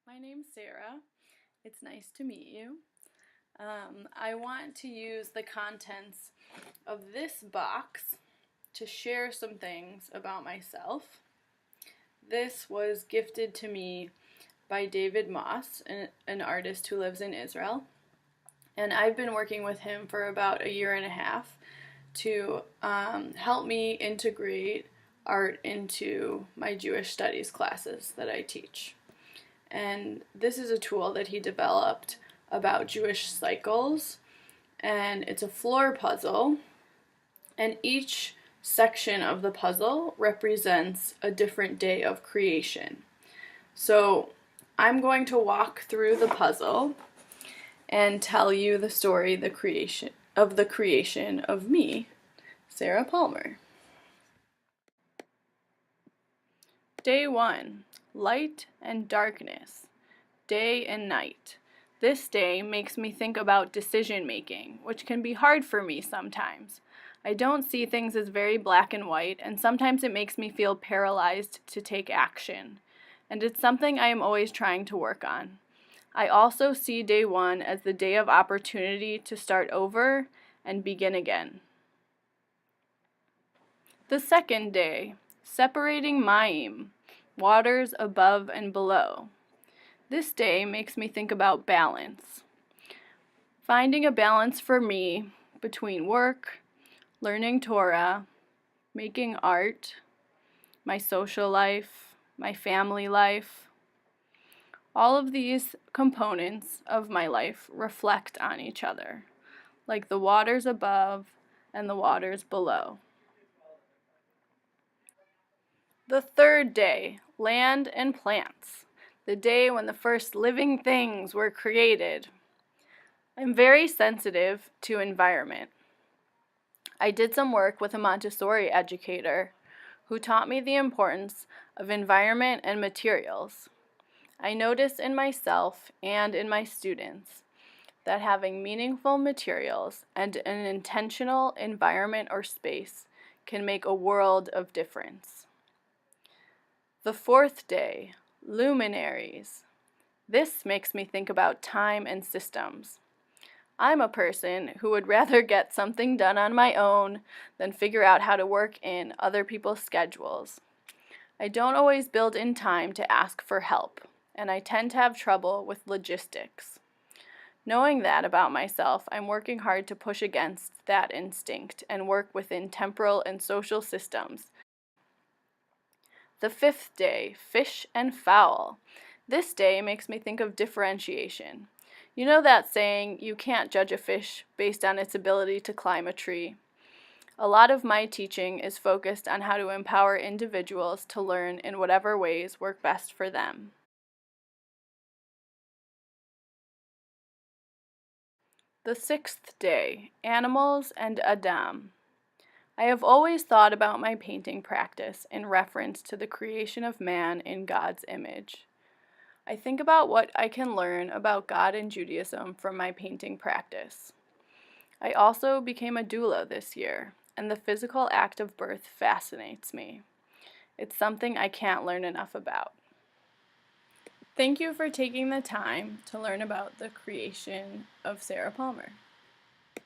My name's Sarah. It's nice to meet you. I want to use the contents of this box to share some things about myself. This was gifted to me by David Moss, an artist who lives in Israel. And I've been working with him for about a year and a half to help me integrate art into my Jewish studies classes that I teach. And this is a tool that he developed about Jewish cycles, and it's a floor puzzle, and each section of the puzzle represents a different day of creation. So I'm going to walk through the puzzle and tell you the story, the creation of me, Sarah Palmer. Day 1. Light and darkness. Day and night. This day makes me think about decision making, which can be hard for me sometimes. I don't see things as very black and white, and sometimes it makes me feel paralyzed to take action. And it's something I am always trying to work on. I also see day 1 as the day of opportunity to start over and begin again. The second day, separating Mayim, waters above and below. This day makes me think about balance. Finding a balance for me between work, learning Torah, making art, my social life, my family life. All of these components of my life reflect on each other, like the waters above and the waters below. The third day, land and plants, the day when the first living things were created. I'm very sensitive to environment. I did some work with a Montessori educator who taught me the importance of environment and materials. I notice in myself and in my students that having meaningful materials and an intentional environment or space can make a world of difference. The fourth day, luminaries. This makes me think about time and systems. I'm a person who would rather get something done on my own than figure out how to work in other people's schedules. I don't always build in time to ask for help, and I tend to have trouble with logistics. Knowing that about myself, I'm working hard to push against that instinct and work within temporal and social systems. The fifth day, fish and fowl. This day makes me think of differentiation. You know that saying, you can't judge a fish based on its ability to climb a tree. A lot of my teaching is focused on how to empower individuals to learn in whatever ways work best for them. The sixth day, animals and Adam. I have always thought about my painting practice in reference to the creation of man in God's image. I think about what I can learn about God and Judaism from my painting practice. I also became a doula this year, and the physical act of birth fascinates me. It's something I can't learn enough about. Thank you for taking the time to learn about the creation of Sarah Palmer.